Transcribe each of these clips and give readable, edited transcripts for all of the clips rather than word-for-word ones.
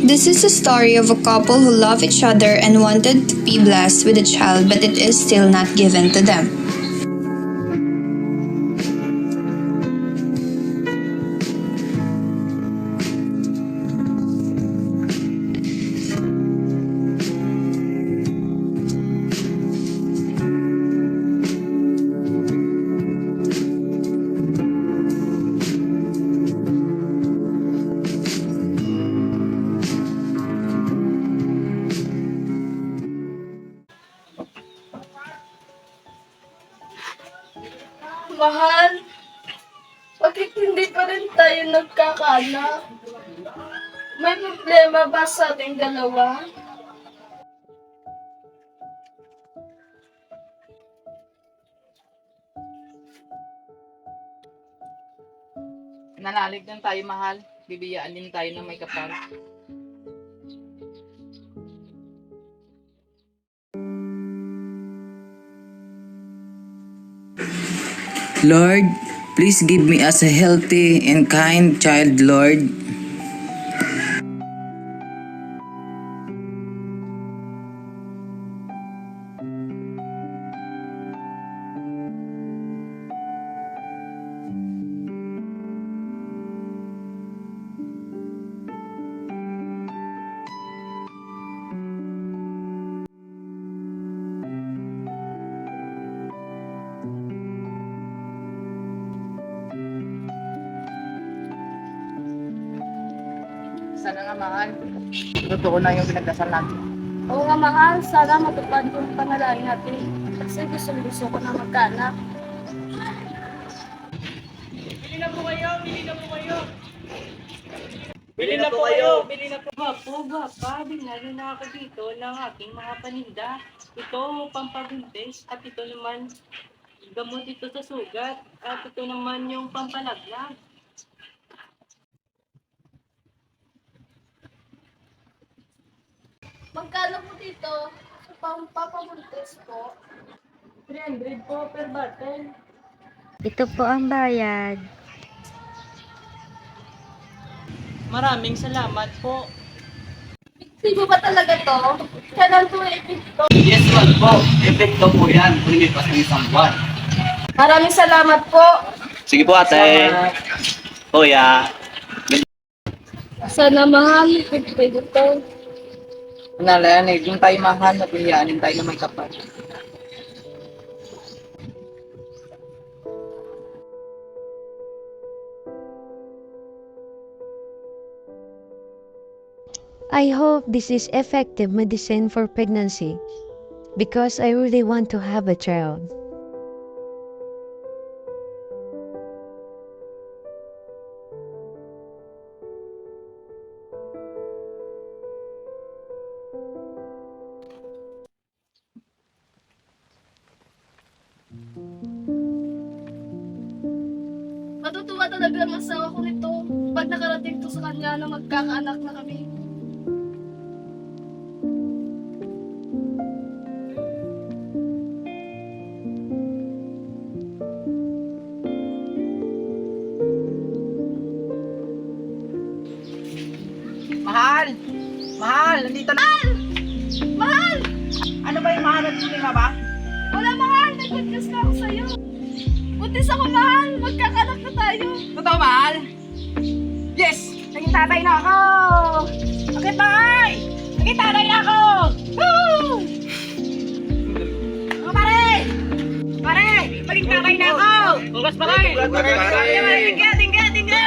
This is a story of a couple who love each other and wanted to be blessed with a child, but it is still not given to them. Mahal, bakit hindi pa rin tayo nagkakaanak? May problema ba sa ating dalawa? Nanalig lang tayo, mahal. Bibiyaan din tayo ng may kapal. Lord, please give me as a healthy and kind child, Lord. Sana nga, mahal. Totoo na yung pinagdasal natin. Oo nga mahal, sana matupad yung panalangin natin. Kasi gusto ko na magkaanak. Bili na po kayo! Bili na po! Gwapo, dinala na ako dito ng aking mga paninda. Ito, pampabuntis, at ito naman, gamot ito sa sugat, at ito naman yung pampalaglag. Magkano po dito sa pampabuntis po? 300 po per bottle. Ito po ang bayad. Maraming salamat po. Sibo ba talaga to? Kailan po ipito? Yes, ma'am po. Epekto po yan. Lumipas ng isang buwan. Maraming salamat po. Sige po, ate. Kuya. Sana mahal, ipito to. Nanalig lang tayo, mahal. Bibiyaan din tayo ng may kapal. I hope this is effective medicine for pregnancy because I really want to have a child. Matutuwa talaga ang asawa ko nito pag nakarating to sa kanya na magkakaanak na kami. Mahal! Mahal! Nandito na! Mahal! Ano ba yung mahal at problema ba? Wala mahal! Nag-podcast na ako sa'yo. Buntis ako mahal! Magkakaanak na tayo! Totoo, mahal? Yes! Naging tatay na ako! Bakit, mahal? Naging tatay na ako! Woo! Mga pare! Pare! Naging tatay na ako! Ugas pa kayo! Tingga!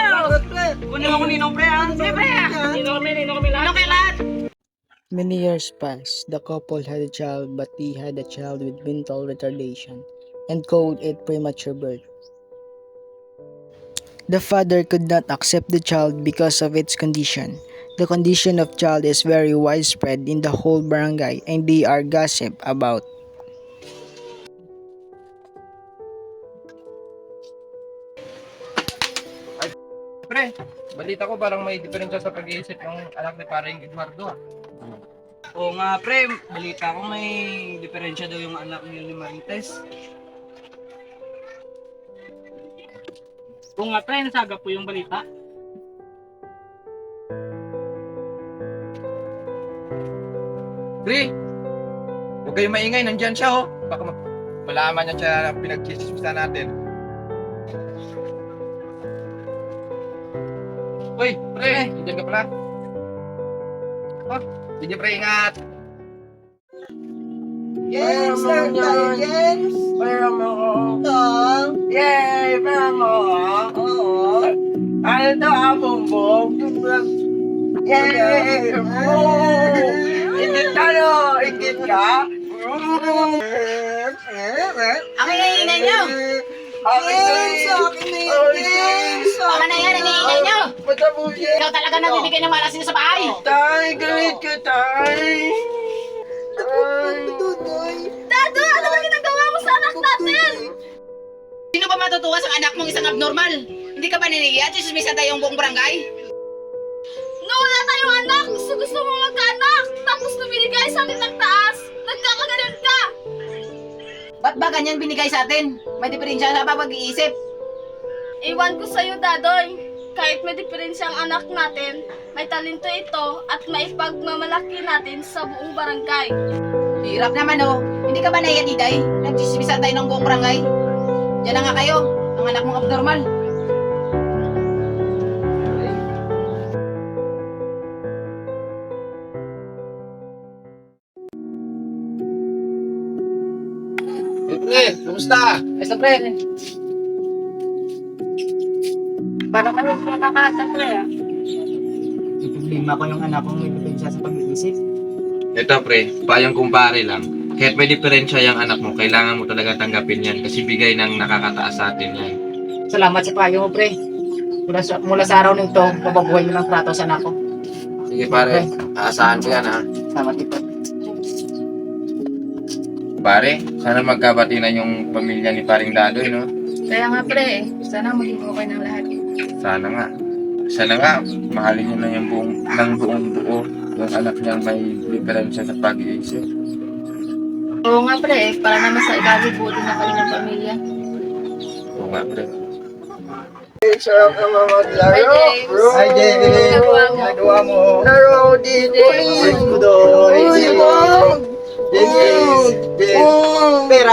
Kunin mo ko ninong pre, ha? Sige, pre! Nino kami lahat! Ano kay lahat? Many years passed. The couple had a child, but he had a child with mental retardation and called it premature birth. The father could not accept the child because of its condition. The condition of child is very widespread in the whole barangay and they are gossip about. Pre, balita ko parang may diferensya sa pag-iisip ng anak ni paring Eduardo ah. Oo nga, pre. Balita ko may diferensya daw yung anak ni Marites. Kung nga pre, nasaga po yung balita. Pre, huwag kayong maingay, nandyan siya oh. Baka malaman niya siya na pinagchismisan natin. Uy, pre, nandyan ka pala. Oh, sige pre, ingat. James, lang tayo, James. Pera mo ko. Yay, pera mo ko. Oo. Ano to, abumbog? Yay! Ingit ka, no? Ingit ka? Ang ingay nyo! James, akin na yun, James. Tama na yan, ang ingay nyo! Matabo, James. Ikaw talaga nabibigay ng malas sa bahay! Tay, galit ka, tay. Dado, ano ba ginagawa mo sa anak natin? Sino ba matutuwa sa anak mong isang abnormal? Hindi ka ba ninigiya? Chismisan tayong buong barangay? Nung wala tayong anak, gusto mo magkaanak. Tapos binigay sa atin ng taas. Nagkakaganon ka. Ba't ba ganyan binigay sa atin? May diferensya sa pag-iisip. Iwan ko sa'yo, Dadoy. Kahit may diferensya ang anak natin, may talento ito at maipagmamalaki natin sa buong barangay. Hirap naman oh. Hindi ka ba nahiya, Diday? Nagchismisan tayo ng buong barangay? Diyan na nga kayo, ang anak mong abnormal. Pre, kumusta? Basta pre. Parang ano nakakata pre ah. May problema ko yung anak kong may diferensya sa pag-iisip. Ito pre, payong kumpare lang. Kahit may diferensya yung anak mo, kailangan mo talaga tanggapin yan kasi bigay ng nakakataas sa atin yan. Salamat sa payo mo pre. Mula sa araw nito, mababuhay mo ng trato sa anak ko. Sige pare, aasahan ko yan ha. Salamat dito. Pare, sana magkabati na yung pamilya ni Paring Dadoy, no? Kaya nga pre, sana maging okay ng lahat. Sana nga. Sana nga, mahalin niyo na yung buong buo yung anak niyang may diferensya sa pag-iisip. Oo nga pre, para naman sa ikabubuti ng kanilang pamilya. Oo nga, pre. Sarap naman maglaro. Hi, James. Nagawa mo. Laro dito.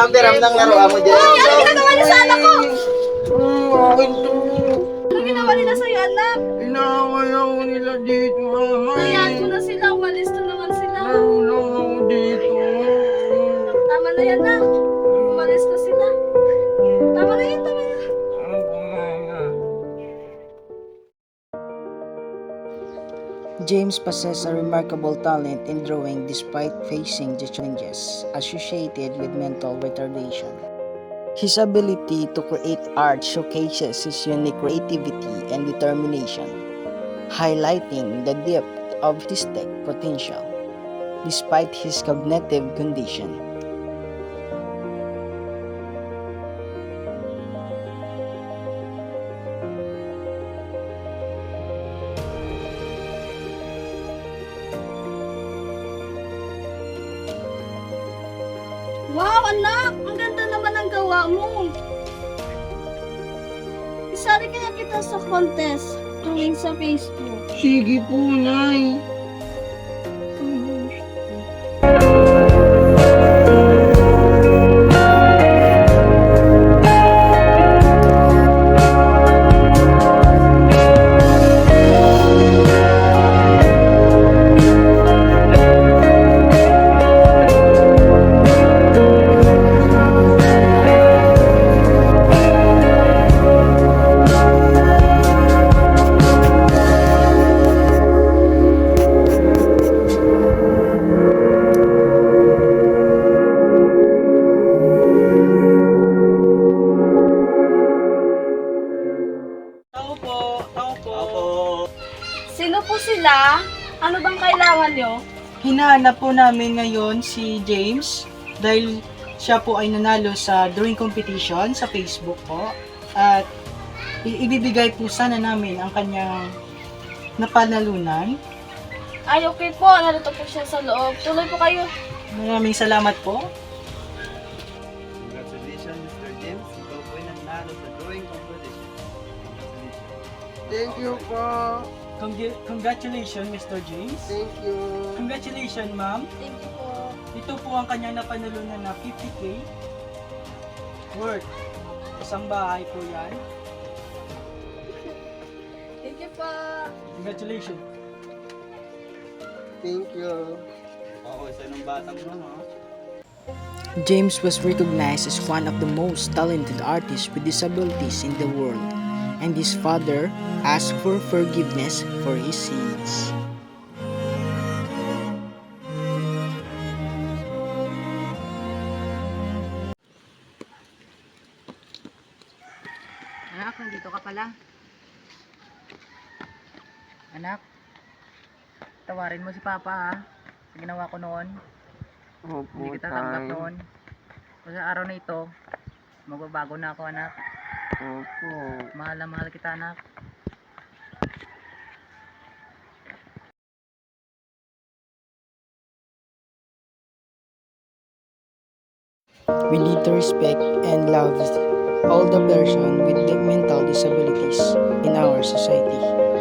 Peram ng laruan mo, James. Uy, ano ginagawa niyo sa anak ko? Akin to. Ano ginawa nila sa'yo, anak? Inaway ako nila dito, mama. Hayaan ko na sila, umalis na naman sila. Laro lang ako dito. Tama na yan, na. Umalis na sila. Tama na yan, tama na. James possessed a remarkable talent in drawing despite facing the challenges associated with mental retardation. His ability to create art showcases his unique creativity and determination, highlighting the depth of his potential despite his cognitive condition. Wow, anak! Ang ganda naman ang gawa mo. Isali kaya kita sa contest tuwing sa Facebook. Sige po, Nay. Sino po sila? Ano bang kailangan nyo? Hinahanap po namin ngayon si James dahil siya po ay nanalo sa drawing competition sa Facebook po at ibibigay po sana namin ang kanyang napanalunan. Ay, okay po. Narito po siya sa loob. Tuloy po kayo. Maraming salamat po. Congratulations, Mr. James. Ikaw po ay nanalo sa drawing competition. Thank you po. Congratulations, Mr. James. Thank you. Congratulations, ma'am. Thank you po. Ito po ang kanyang napanalunan na 50K worth. Isang bahay po yan. Thank you po. Congratulations. Thank you. James was recognized as one of the most talented artists with disabilities in the world, and his father asked for forgiveness for his sins. Anak, nandito ka pala. Anak, tawarin mo si Papa ha. Sa ginawa ko noon. Opo, Hindi kita tanggap noon. Sa araw na ito, magbabago na ako anak. Opo. Mahal na mahal kita anak. We need to respect and love all the person with the mental disabilities in our society.